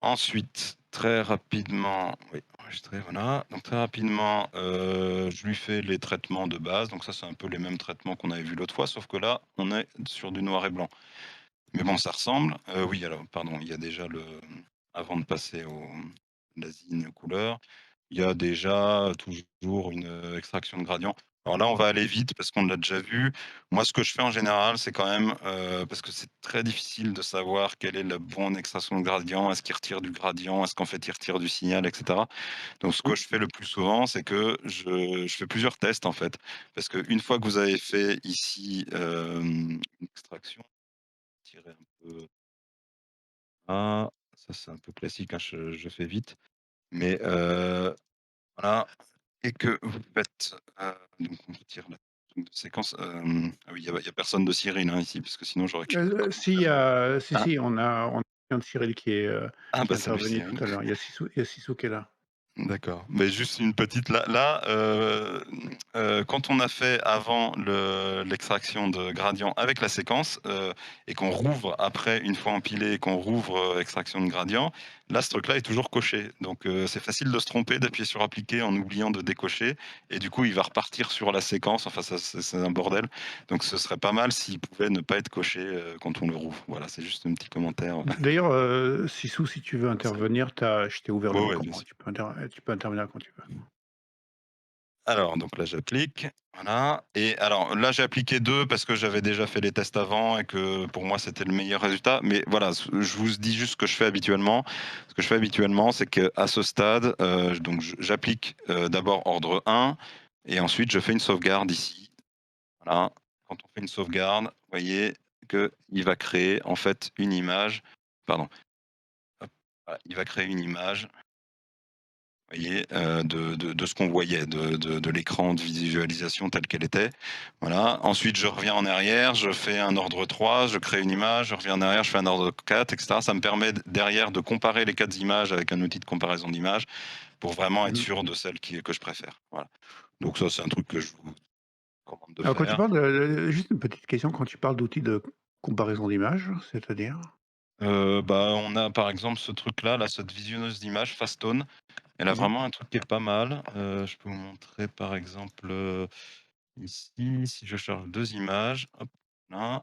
Ensuite, très rapidement oui, enregistrer, voilà. Donc très rapidement, je lui fais les traitements de base. Donc ça, c'est un peu les mêmes traitements qu'on avait vus l'autre fois, sauf que là, on est sur du noir et blanc. Mais bon, ça ressemble. Oui, alors pardon, il y a déjà avant de passer la zine couleur, il y a déjà toujours une, extraction de gradient. Alors là, on va aller vite parce qu'on l'a déjà vu. Moi, ce que je fais en général, c'est quand même, parce que c'est très difficile de savoir quelle est la bonne extraction de gradient. Est-ce qu'il retire du gradient? Est-ce qu'en fait, il retire du signal, et cetera? Donc ce que je fais le plus souvent, c'est que je fais plusieurs tests, en fait. Parce qu'une fois que vous avez fait ici, une extraction, tirer un peu ah, ça c'est un peu classique, hein, je fais vite. Mais voilà et que vous faites, donc on retire la séquence, ah oui, il y a personne de Cyril, hein, ici, parce que sinon j'aurais Si, si, ah, si, on a de Cyril Ah qui bah, est salut intervenu Cyril. tout à l'heure. Il y a Sissou qui est là. D'accord, mais juste une petite quand on a fait avant l'extraction de gradient avec la séquence, et qu'on rouvre après une fois empilé et qu'on rouvre, extraction de gradient, là, ce truc-là est toujours coché. Donc c'est facile de se tromper, d'appuyer sur appliquer en oubliant de décocher et du coup, il va repartir sur la séquence. Enfin ça c'est un bordel. Donc ce serait pas mal s'il pouvait ne pas être coché, quand on le rouvre. Voilà, c'est juste un petit commentaire, D'ailleurs, Sissou, si tu veux comme ça. intervenir, je t'ai ouvert le Ouais, ouais, micro, bien hein. sûr. Tu peux intervenir quand tu veux. Alors, donc là, j'applique, voilà et alors là, j'ai appliqué 2 parce que j'avais déjà fait les tests avant et que pour moi, c'était le meilleur résultat. Mais voilà, je vous dis juste ce que je fais habituellement. Ce que je fais habituellement, c'est qu'à ce stade, donc j'applique, d'abord ordre 1 et ensuite je fais une sauvegarde ici. Voilà. Quand on fait une sauvegarde, vous voyez qu'il va créer en fait une image. Pardon, hop, voilà, il va créer une image, voyez, de ce qu'on voyait, de l'écran de visualisation telle qu'elle était. Voilà. Ensuite, je reviens en arrière, je fais un ordre 3, je crée une image, je reviens en arrière, je fais un ordre 4, etc. Ça me permet derrière de comparer les 4 images avec un outil de comparaison d'images pour vraiment être Mmh. sûr de celle que je préfère. Voilà. Donc ça, c'est un truc que je vous recommande de Alors quand tu faire. parles juste une petite question, quand tu parles d'outils de comparaison d'images, c'est-à-dire? Bah, on a par exemple ce truc-là, là, cette visionneuse d'images Fastone. Elle a Mmh mh. vraiment un truc qui est pas mal. Je peux vous montrer par exemple, ici, si je charge 2 images, hop, là,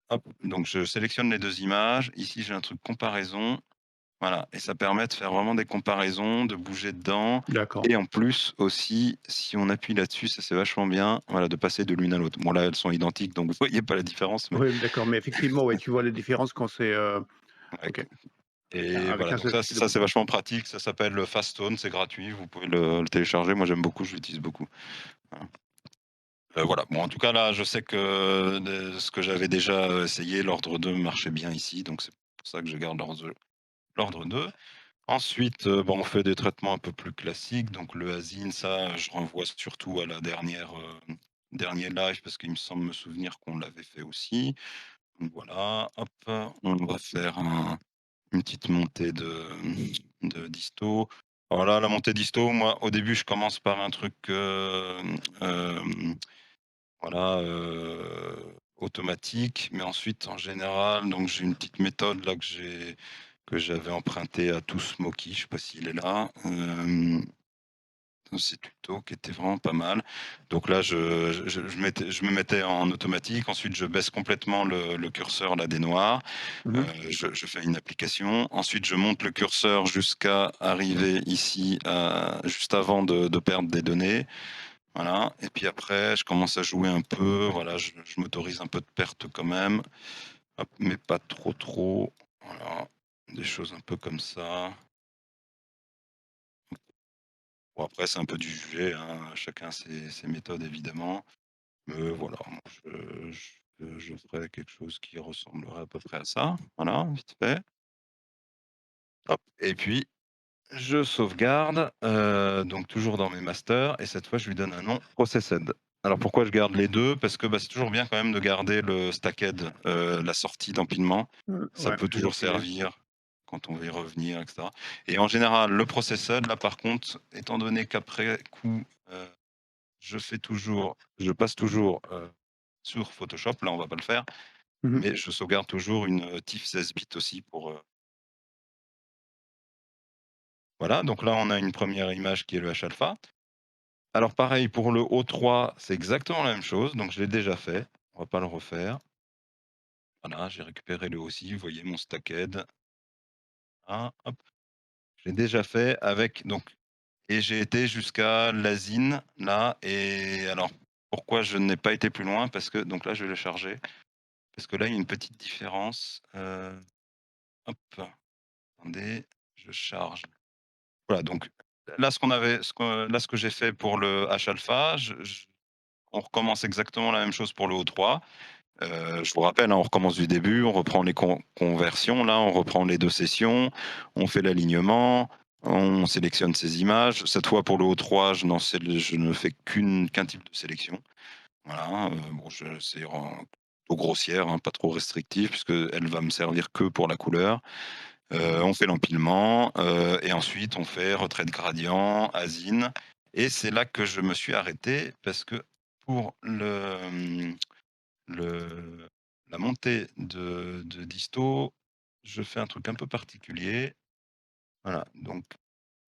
hop, donc je sélectionne les 2 images. Ici, j'ai un truc comparaison, voilà et ça permet de faire vraiment des comparaisons, de bouger dedans D'accord. et en plus aussi, si on appuie là-dessus, ça c'est vachement bien, voilà, de passer de l'une à l'autre. Bon là, elles sont identiques, donc vous voyez pas la différence, mais Oui, d'accord, mais effectivement, ouais, tu vois les différences quand c'est, ouais, OK, et avec voilà, un donc seul ça clic de ça c'est bouton. vachement pratique, ça s'appelle le Fastone, c'est gratuit, vous pouvez le télécharger. Moi, j'aime beaucoup, je l'utilise beaucoup. Voilà. Voilà, bon, en tout cas, là, je sais que ce que j'avais déjà, essayé, l'ordre 2 marchait bien ici, donc c'est pour ça que je garde l'ordre 2. Ensuite, bah, on fait des traitements un peu plus classiques, donc le Asine, ça, je renvoie surtout à la dernier live parce qu'il me semble me souvenir qu'on l'avait fait aussi. Donc voilà, hop, on va faire une petite montée de disto. Voilà, la montée disto, moi, au début, je commence par un truc, voilà, automatique, mais ensuite en général, donc j'ai une petite méthode là que j'avais empruntée à ToSmoky, je sais pas s'il est là, dans ses tutos qui était vraiment pas mal. Donc là, je me mettais en automatique, ensuite je baisse complètement le curseur là des noirs, Mmh mh. je fais une application, ensuite je monte le curseur jusqu'à arriver ici à juste avant de perdre des données. Voilà et puis après je commence à jouer un peu, voilà, je m'autorise un peu de perte quand même, hop, mais pas trop, trop. Voilà, des choses un peu comme ça. Bon après c'est un peu du jugé, hein, chacun ses méthodes évidemment, mais voilà, moi je ferais quelque chose qui ressemblerait à peu près à ça, voilà, vite fait. Hop et puis je sauvegarde, donc toujours dans mes masters et cette fois je lui donne un nom processed. Alors pourquoi je garde les 2? Parce que, bah, c'est toujours bien quand même de garder le stacked, la sortie d'empilement. Ça Ouais, peut j'ai toujours oublié. servir quand on veut y revenir et cetera et en général, le processed là par contre, étant donné qu'après coup, je passe toujours, sur Photoshop, là on va pas le faire, Mmh mh. mais je sauvegarde toujours une, TIFF 16 bits aussi pour, voilà donc là on a une première image qui est le H-alpha. Alors pareil pour le O3, c'est exactement la même chose, donc je l'ai déjà fait, on va pas le refaire. Voilà, j'ai récupéré le aussi, vous voyez mon stacked, hein, hop. Je l'ai déjà fait avec donc et j'ai été jusqu'à l'asine là et alors pourquoi je n'ai pas été plus loin? Parce que donc là je vais le charger, parce que là il y a une petite différence, hop, attendez, je charge. Voilà donc là ce que j'ai fait pour le H alpha, on recommence exactement la même chose pour le O3. Je vous rappelle, hein, on recommence du début, on reprend les conversions, là, on reprend les 2 sessions, on fait l'alignement, on sélectionne ces images. Cette fois, pour le O3, je ne fais qu'un type de sélection. Voilà, bon, c'est plutôt grossière, hein, pas trop restrictive, puisqu'elle va me servir que pour la couleur. On fait l'empilement, et ensuite on fait retrait de gradient, asine, et c'est là que je me suis arrêté parce que pour le la montée de disto, je fais un truc un peu particulier. Voilà, donc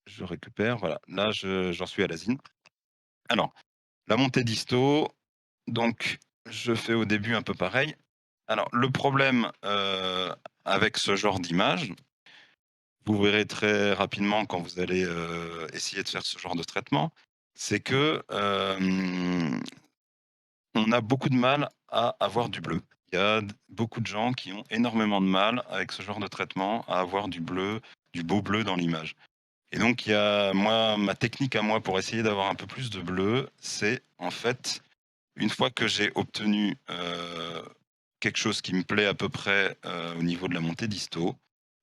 je récupère, voilà, là j'en suis à l'asine. Alors, la montée disto, donc je fais au début un peu pareil. Alors le problème, avec ce genre d'image, vous verrez très rapidement quand vous allez, essayer de faire ce genre de traitement, c'est que, on a beaucoup de mal à avoir du bleu. Il y a beaucoup de gens qui ont énormément de mal avec ce genre de traitement à avoir du bleu, du beau bleu dans l'image. Et donc il y a moi, ma technique à moi pour essayer d'avoir un peu plus de bleu, c'est en fait, une fois que j'ai obtenu, quelque chose qui me plaît à peu près, au niveau de la montée d'isto,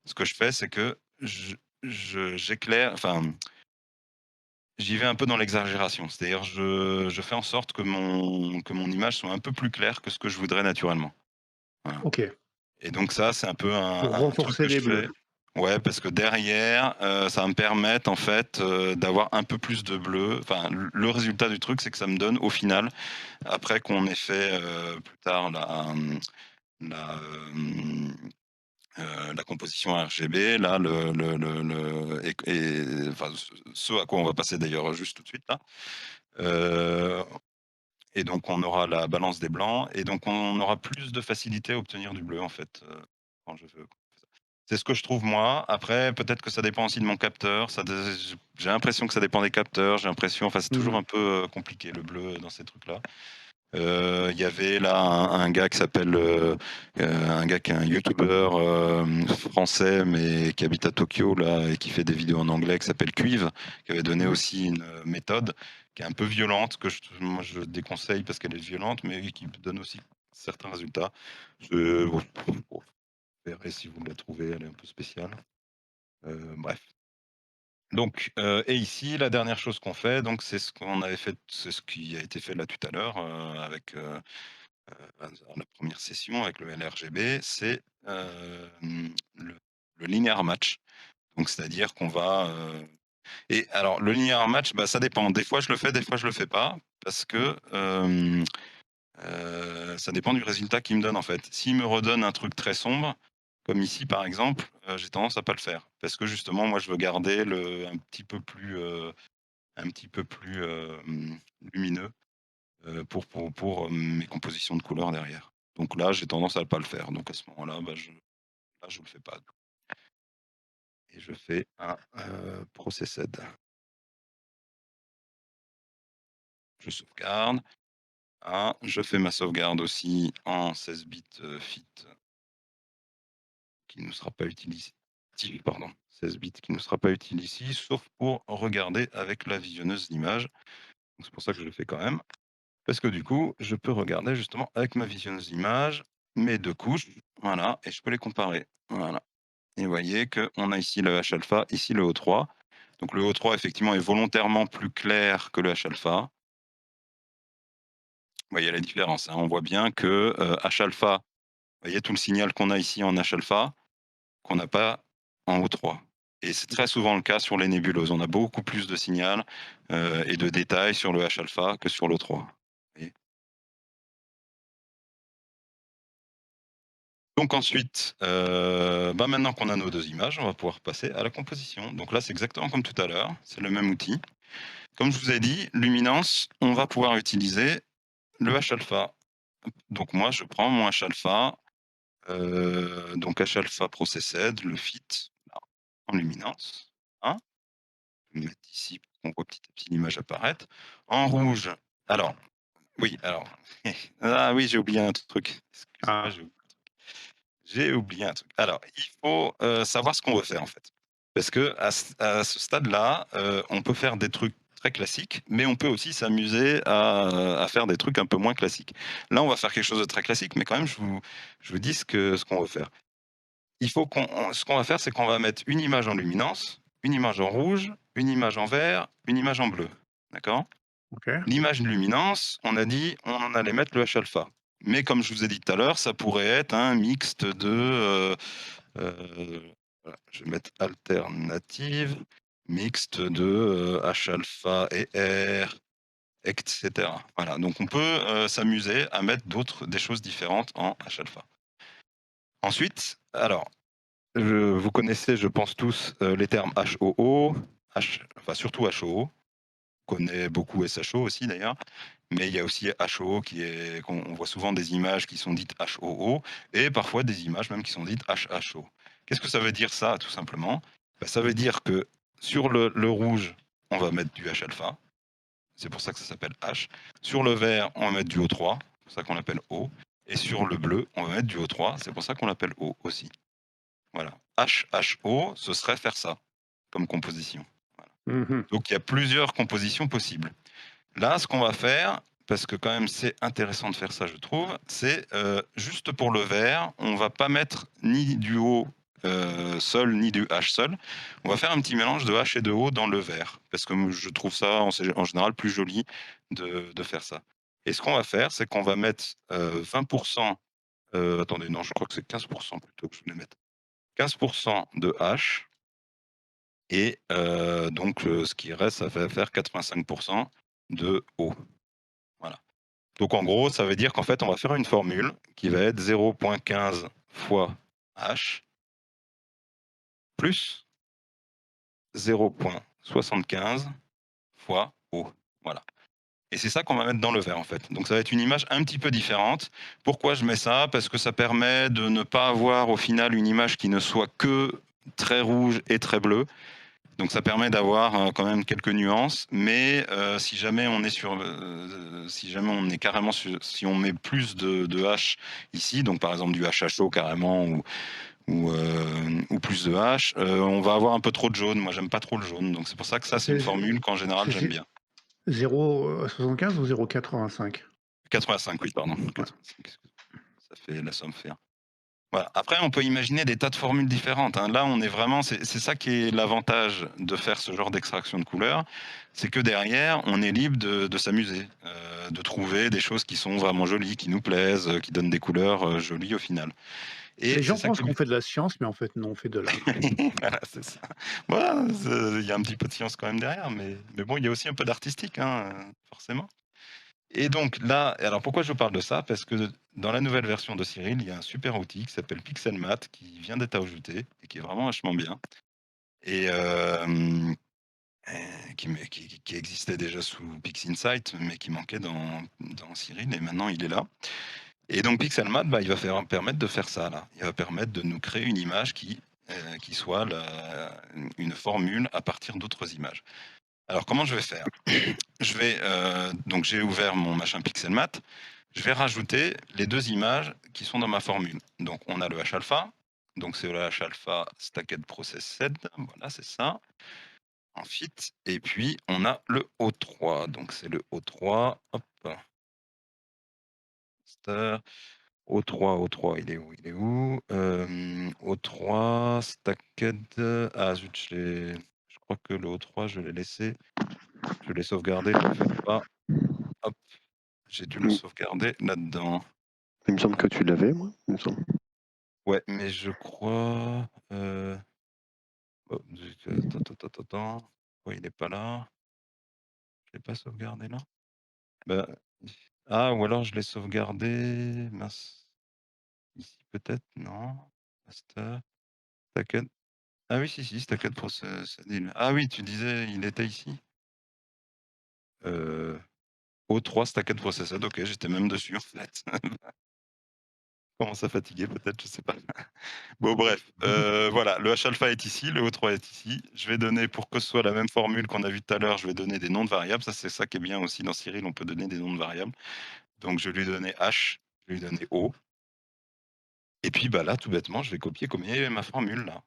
ce que je fais, c'est que j'éclaire, enfin, j'y vais un peu dans l'exagération. C'est-à-dire je fais en sorte que mon image soit un peu plus claire que ce que je voudrais naturellement. Voilà. OK, Et donc ça, c'est un peu pour un truc renforcer que je les bleus. fais. Ouais, parce que derrière, ça va me permettre en fait, d'avoir un peu plus de bleu. Enfin, le résultat du truc, c'est que ça me donne au final, après qu'on ait fait, plus tard la, la composition RGB, là, enfin, ce à quoi on va passer d'ailleurs juste tout de suite là. Heu et donc on aura la balance des blancs et donc on aura plus de facilité à obtenir du bleu en fait, quand je veux. C'est ce que je trouve moi. Après, peut-être que ça dépend aussi de mon capteur. J'ai l'impression que ça dépend des capteurs. J'ai l'impression, enfin, c'est toujours Mmh. un peu compliqué le bleu dans ces trucs-là. Il y avait là un gars qui s'appelle, un gars qui est un youtubeur français, mais qui habite à Tokyo là et qui fait des vidéos en anglais, qui s'appelle Cuive, qui avait donné Ouais. aussi une méthode qui est un peu violente, moi je déconseille parce qu'elle est violente, mais qui donne aussi certains résultats. Bon, vous verrez si vous la trouvez, elle est un peu spéciale. Bref. Donc, et ici, la dernière chose qu'on fait, donc c'est ce qu'on avait fait, c'est ce qui a été fait là tout à l'heure, avec la première session avec le LRGB, c'est le linear match. Donc, c'est-à-dire qu'on va. Et alors, le linear match, bah, ça dépend. Des fois, je le fais, des fois, je le fais pas, parce que ça dépend du résultat qu'il me donne en fait. S'il me redonne un truc très sombre, comme ici par exemple, j'ai tendance à pas le faire. Parce que justement, moi, je veux garder un petit peu plus lumineux pour mes compositions de couleurs derrière. Donc là, j'ai tendance à ne pas le faire. Donc à ce moment-là, bah, je le fais pas. Et je fais un processed. Je sauvegarde. Ah, je fais ma sauvegarde aussi en 16 bits fit qui ne sera pas utilisé. Pardon, 16 bits qui ne sera pas utile ici, sauf pour regarder avec la visionneuse d'image. Donc c'est pour ça que je le fais quand même. Parce que du coup, je peux regarder justement avec ma visionneuse d'image mes 2 couches, voilà, et je peux les comparer. Voilà. Et vous voyez qu'on a ici le H-alpha, ici le O3. Donc le O3 effectivement est volontairement plus clair que le H-alpha. Vous voyez la différence, hein. On voit bien que, H-alpha, vous voyez tout le signal qu'on a ici en H-alpha, qu'on n'a pas en O3. Et c'est très D'accord. souvent le cas sur les nébuleuses. On a beaucoup plus de signal, et de détails sur le H-alpha que sur l'O3. Vous voyez? Donc ensuite, bah, maintenant qu'on a nos 2 images, on va pouvoir passer à la composition. Donc là, c'est exactement comme tout à l'heure, c'est le même outil. Comme je vous ai dit, luminance, on va pouvoir utiliser le H-alpha. Donc moi, je prends mon H-alpha, donc H-alpha processed, le fit, là, en luminance, hein. Je vais mettre ici pour qu'on voit petit à petit l'image apparaître. En rouge, alors oui, alors ah oui, j'ai oublié un truc. Excusez-moi, Ah, j'ai oublié un truc. Alors, il faut, savoir ce qu'on veut faire, en fait. Parce qu'à ce stade-là, on peut faire des trucs très classiques, mais on peut aussi s'amuser à faire des trucs un peu moins classiques. Là, on va faire quelque chose de très classique, mais quand même, je vous dis ce qu'on veut faire. Il faut ce qu'on va faire, c'est qu'on va mettre une image en luminance, une image en rouge, une image en vert, une image en bleu. D'accord? OK. L'image luminance, on a dit, on allait mettre le H alpha. Mais comme je vous ai dit tout à l'heure, ça pourrait être un mixte de, voilà, je vais mettre alternative, mixte de, H alpha et R, et cetera. Voilà, donc on peut, s'amuser à mettre des choses différentes en H alpha. Ensuite, alors, vous connaissez, je pense tous, les termes HOO, enfin surtout HOO, on connaît beaucoup SHO aussi d'ailleurs, mais il y a aussi HOO qu'on voit souvent des images qui sont dites HOO et parfois des images même qui sont dites HHO. Qu'est-ce que ça veut dire ça, tout simplement? Bah, ça veut dire que sur le rouge, on va mettre du H alpha, c'est pour ça que ça s'appelle H. Sur le vert, on va mettre du O3, c'est pour ça qu'on l'appelle O. Et sur le bleu, on va mettre du O3, c'est pour ça qu'on l'appelle O aussi. Voilà. HHO, ce serait faire ça comme composition. Voilà. Mmh. Donc il y a plusieurs compositions possibles. Là, ce qu'on va faire, parce que quand même c'est intéressant de faire ça, je trouve, c'est juste pour le vert, on va pas mettre ni du O seul, ni du H seul. On va faire un petit mélange de H et de O dans le vert, parce que je trouve ça en général plus joli de faire ça. Et ce qu'on va faire, c'est qu'on va mettre 20%, attendez, non, je crois que c'est 15% plutôt que je voulais mettre. 15% de H et donc ce qui reste, ça va faire 85% de O. Voilà. Donc en gros, ça veut dire qu'en fait, on va faire une formule qui va être 0,15 fois H plus 0,75 fois O. Voilà. Et c'est ça qu'on va mettre dans le vert en fait. Donc ça va être une image un petit peu différente. Pourquoi je mets ça? Parce que ça permet de ne pas avoir au final une image qui ne soit que très rouge et très bleue. Donc ça permet d'avoir quand même quelques nuances, mais si jamais on est si jamais on est carrément si on met plus de H ici, donc par exemple du HHO carrément ou plus de H, on va avoir un peu trop de jaune. Moi j'aime pas trop le jaune, donc c'est pour ça que ça c'est une C'est formule qu'en général j'aime c'est bien. 0,75 ou 0,85? 85, oui, pardon. Ouais. 85, ça fait la somme fait 1. Voilà. Après, on peut imaginer des tas de formules différentes, hein. Là, on est vraiment, c'est ça qui est l'avantage de faire ce genre d'extraction de couleurs, c'est que derrière, on est libre de s'amuser, de trouver des choses qui sont vraiment jolies, qui nous plaisent, qui donnent des couleurs jolies au final. Et Les c'est gens ça pensent qui qu'on est... fait de la science, mais en fait non, on fait de l'art. Voilà, c'est ça. Voilà, il y a un petit peu de science quand même derrière, mais bon, il y a aussi un peu d'artistique, hein, forcément. Et donc là, alors pourquoi je parle de ça? Parce que dans la nouvelle version de Cyril, il y a un super outil qui s'appelle Pixelmat qui vient d'être ajouté et qui est vraiment vachement bien et qui existait déjà sous PixInsight, mais qui manquait dans Cyril et maintenant il est là. Et donc Pixelmat, bah, il va permettre de faire ça là. Il va permettre de nous créer une image qui soit une formule à partir d'autres images. Alors comment je vais faire? Je vais, donc j'ai ouvert mon machin Pixelmat. Je vais rajouter les 2 images qui sont dans ma formule. Donc on a le H alpha, donc c'est le H alpha Stacked Processed, voilà, c'est ça, en fit. Et puis on a le O3, donc c'est le O3, hop, master, O3, O3, il est où? Il est où? O3 Stacked, ah zut, je crois que le O3, je l'ai sauvegardé, je le fais pas. Hop, j'ai dû le Mmh. sauvegarder là-dedans. Il me semble que tu l'avais, moi, il me semble. Ouais, mais je crois, oh zut, attends. Pourquoi il est pas là? Je l'ai pas sauvegardé là? Bah, ah ou alors je l'ai sauvegardé, mince, ici peut-être? Non? Master, Stacked, ah oui, si, Stacked Process, ah oui, tu disais il était ici? Heu, O3 Stacked Processed, OK, j'étais même dessus en fait. Commence à fatiguer peut-être, je sais pas. Bon bref, voilà, le H alpha est ici, le O3 est ici. Je vais donner, pour que ce soit la même formule qu'on a vue tout à l'heure, je vais donner des noms de variables. Ça, c'est ça qui est bien aussi dans Cyril, on peut donner des noms de variables. Donc je vais lui donner H, je vais lui donner O et puis, bah, là, tout bêtement, je vais copier-coller ma formule là.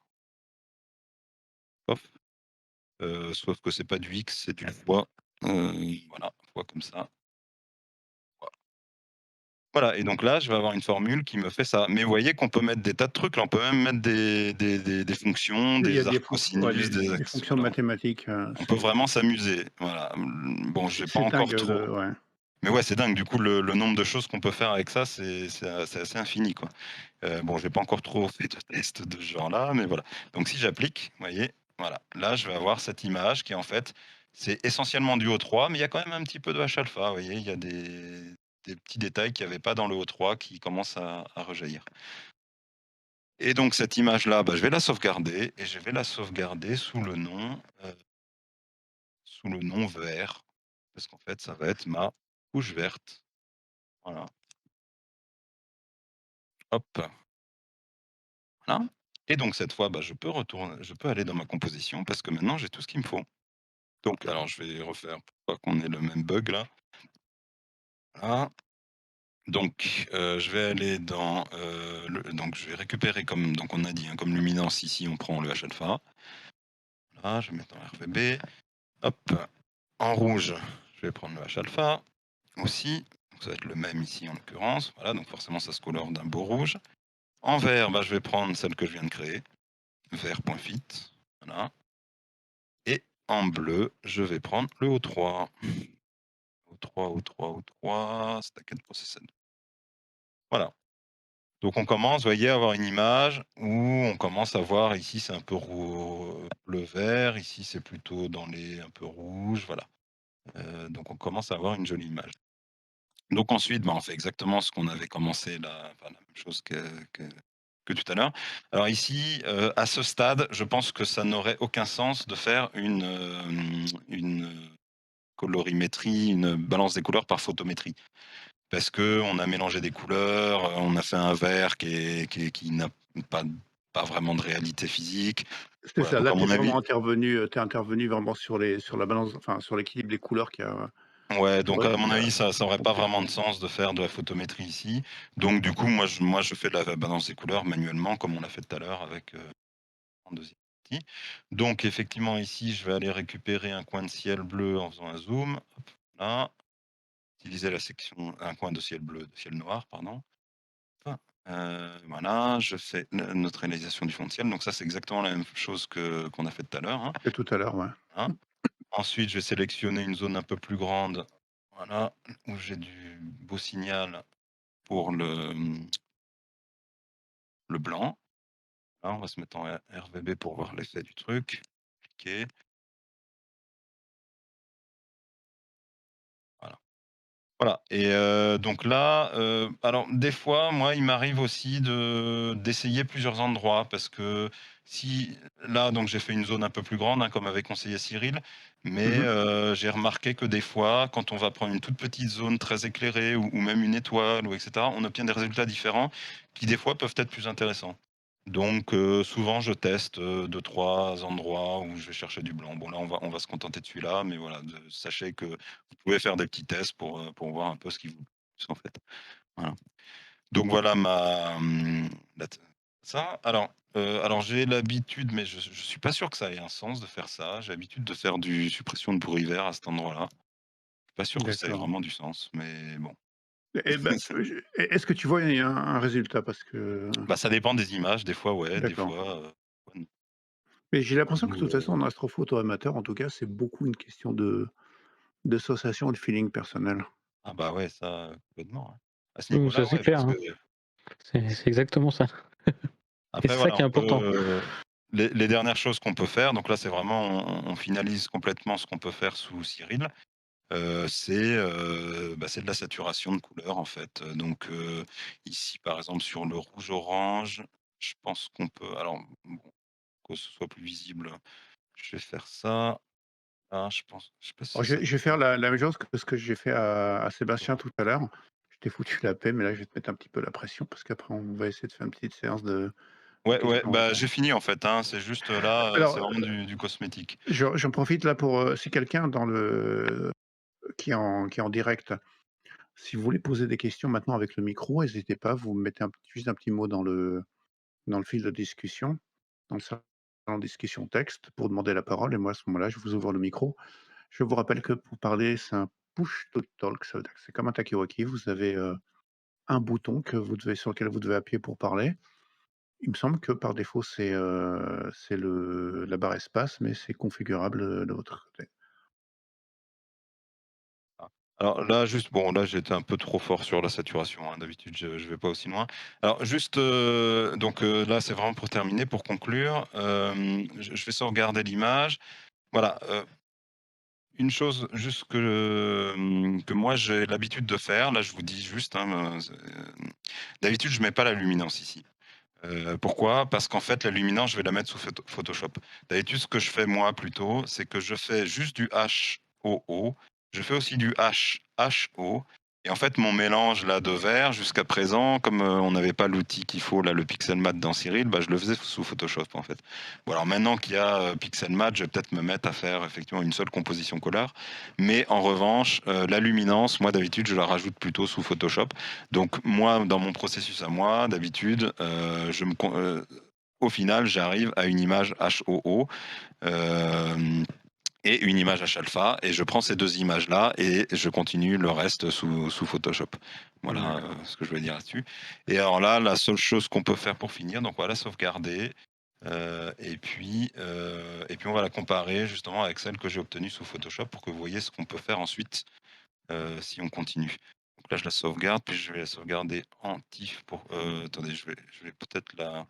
Hop, sauf que c'est pas du X, c'est du fois, voilà, fois comme ça. Voilà et donc là, je vais avoir une formule qui me fait ça. Mais vous voyez qu'on peut mettre des tas de trucs là, on peut même mettre des fonctions, Il y a des des ouais, arcosinus, des des axes, fonctions voilà. mathématiques, On peut vraiment s'amuser, voilà. Bon, j'ai pas c'est dingue encore trop le ouais. Mais ouais, c'est dingue, du coup, le nombre de choses qu'on peut faire avec ça, c'est assez infini, quoi. Bon, j'ai pas encore trop fait de tests de ce genre-là, mais voilà. Donc si j'applique, vous voyez, voilà, là, je vais avoir cette image qui, en fait, c'est essentiellement du O3, mais il y a quand même un petit peu de H-alpha, vous voyez? Il y a des petits détails qu'il y avait pas dans le O3 qui commencent à rejaillir. Et donc cette image-là, bah, je vais la sauvegarder et je vais la sauvegarder sous le nom vert, parce qu'en fait, ça va être ma couche verte. Voilà, hop, voilà. Et donc cette fois, bah, je peux aller dans ma composition parce que maintenant j'ai tout ce qu'il me faut. Donc alors je vais refaire pour pas qu'on ait le même bug là. Voilà. Donc je vais aller dans, donc je vais récupérer comme donc on a dit, hein, comme luminance ici on prend le H-alpha. Voilà, je vais mettre en RGB. Hop, en rouge, je vais prendre le H-alpha aussi. Donc ça va être le même ici en l'occurrence. Voilà, donc forcément ça se colore d'un beau rouge. En vert, bah, je vais prendre celle que je viens de créer, vert.fit. Voilà. Et en bleu, je vais prendre le O3. O3, O3, O3, Stacked Processed. Voilà. Donc on commence, vous voyez, à avoir une image où on commence à voir ici c'est un peu bleu-vert, ici c'est plutôt dans les un peu rouge, voilà. Donc on commence à avoir une jolie image. Donc ensuite, bah, on fait exactement ce qu'on avait commencé là, enfin la même chose que tout à l'heure. Alors ici, à ce stade, je pense que ça n'aurait aucun sens de faire une colorimétrie, une balance des couleurs par photométrie. Parce qu'on a mélangé des couleurs, on a fait un vert qui n'a pas pas vraiment de réalité physique. C'est Voilà, ça, donc là à tu es mon vraiment avis intervenu, tu intervenu vraiment sur la balance, enfin sur l'équilibre des couleurs qui a ouais, tu donc vois? à mon Tu avis, ça aurait pas compris. vraiment de sens de faire de la photométrie ici. Donc du coup, moi je fais de la balance des couleurs manuellement comme on l'a fait tout à l'heure avec, en deuxième partie. Donc effectivement ici, je vais aller récupérer un coin de ciel bleu en faisant un zoom. Hop, là. Utiliser la section un coin de ciel bleu, de ciel noir, pardon. Hop, voilà, je fais neutralisation du fond de ciel. Donc ça, c'est exactement la même chose qu'on a fait tout à l'heure, hein. Que tout à l'heure, ouais. Hein. Ensuite, je vais sélectionner une zone un peu plus grande, voilà, où j'ai du beau signal pour le blanc. Là, on va se mettre en RVB pour voir l'effet du truc. OK, voilà. Voilà et donc là, alors des fois, moi, il m'arrive aussi d'essayer plusieurs endroits parce que si là, donc j'ai fait une zone un peu plus grande, hein, comme avait conseillé Cyril, mais Mmh. j'ai remarqué que des fois, quand on va prendre une toute petite zone très éclairée ou même une étoile ou et cetera, on obtient des résultats différents qui, des fois, peuvent être plus intéressants. Donc souvent je teste, 2-3 endroits où je vais chercher du blanc. Bon là on va se contenter de celui-là, mais voilà, sachez que vous pouvez faire des petits tests pour voir un peu ce qui vous plaît en fait. Voilà. Donc voilà la t ça. Alors j'ai l'habitude, mais je suis pas sûr que ça ait un sens de faire ça. J'ai l'habitude de faire du suppression de bruit vert à cet endroit-là. Je suis pas sûr que ça ait D'accord. vraiment du sens, mais bon. Et bah, je est-ce que tu vois un résultat? Parce que Bah, ça dépend des images, des fois ouais, des d'accord. fois, non. Mais j'ai l'impression que de Ou, toute façon en astrophoto amateur, en tout cas, c'est beaucoup une question de sensation et de feeling personnel. ah bah, ouais, ça, complètement, ouais. À ce Ça niveau-là, c'est ouais, clair, parce que hein. C'est exactement ça et après c'est ça voilà, qui est on important. peut les dernières choses qu'on peut faire, donc là, c'est vraiment on finalise complètement ce qu'on peut faire sous Cyril, bah, c'est de la saturation de couleurs, en fait, donc ici, par exemple, sur le rouge-orange, je pense qu'on peut alors, bon, que ce soit plus visible, je vais faire ça. Ah, je sais pas Alors si ça je vais faire la même chose que ce que j'ai fait à Sébastien ouais. tout à l'heure. Je t'ai foutu la paix, mais là, je vais te mettre un petit peu la pression parce qu'après on va essayer de faire une petite séance de Ouais, ouais, bah, questions-réponses. j'ai fini, en fait, hein, c'est juste, là, Alors, c'est vraiment du cosmétique. j'en profite là pour, si quelqu'un dans le qui est en direct, si vous voulez poser des questions maintenant avec le micro, hésitez pas, vous mettez juste un petit mot dans le fil de discussion, dans le salon de discussion texte pour demander la parole et moi à ce moment-là, je vous ouvre le micro. Je vous rappelle que pour parler, c'est un push to talk, ça veut dire que c'est comme un Takiroki, vous avez, un bouton sur lequel vous devez appuyer pour parler. Il me semble que par défaut, c'est le la barre espace, mais c'est configurable, de votre côté. Ah. Alors là, juste, bon, là, j'étais un peu trop fort sur la saturation, hein. D'habitude, je vais pas aussi loin. Alors juste, donc là, c'est vraiment pour terminer, pour conclure, je vais sauvegarder l'image. Voilà, une chose juste que moi, j'ai l'habitude de faire, là, je vous dis juste, hein, d'habitude, je mets pas la luminance ici. Pourquoi? Parce qu'en fait, la luminance, je vais la mettre sous Photoshop. D'habitude, ce que je fais moi plutôt, c'est que je fais juste du HOO. Je fais aussi du HHO. Et en fait, mon mélange là de vert, jusqu'à présent, comme on n'avait pas l'outil qu'il faut, là, le Pixelmatte dans Cyril, bah, je le faisais sous Photoshop en fait. Bon, alors maintenant qu'il y a Pixelmatte, je vais peut-être me mettre à faire effectivement une seule composition couleur. Mais en revanche, la luminance, moi d'habitude, je la rajoute plutôt sous Photoshop. Donc moi, dans mon processus à moi, d'habitude, au final, j'arrive à une image HOO et une image H-alpha, et je prends ces deux images-là et je continue le reste sous Photoshop. Voilà ce que je voulais dire là-dessus. Et alors là, la seule chose qu'on peut faire pour finir, donc voilà, sauvegarder. Et puis on va la comparer justement avec celle que j'ai obtenue sous Photoshop pour que vous voyez ce qu'on peut faire ensuite si on continue. Donc là, je la sauvegarde, puis je vais la sauvegarder en TIFF. Attendez, je vais peut-être la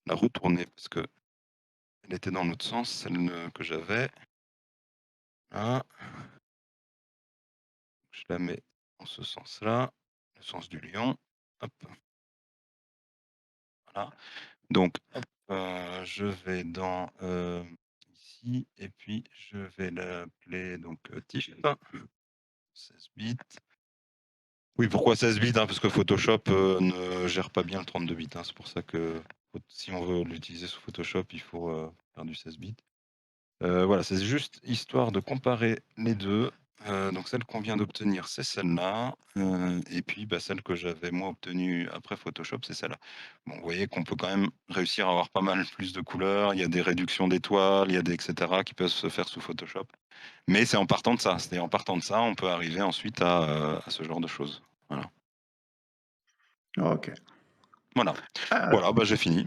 retourner parce que elle était dans l'autre sens, celle que j'avais. Là. Je la mets en ce sens-là, le sens du lion. Hop. Voilà. Donc, hop, je vais dans ici, et puis je vais l'appeler donc TIFF, 16 bits. Oui, pourquoi 16 bits, hein, parce que Photoshop ne gère pas bien le 32 bits. Hein, c'est pour ça que si on veut l'utiliser sous Photoshop, il faut faire du 16 bits. Voilà, c'est juste histoire de comparer les deux. Donc celle qu'on vient d'obtenir, c'est celle-là. Et puis bah, celle que j'avais moi obtenue après Photoshop, c'est celle-là. Bon, vous voyez qu'on peut quand même réussir à avoir pas mal plus de couleurs. Il y a des réductions d'étoiles, il y a des etc. qui peuvent se faire sous Photoshop. Mais c'est en partant de ça. C'est en partant de ça, on peut arriver ensuite à ce genre de choses. Voilà. OK. Voilà. Ah, Voilà, bah, j'ai fini.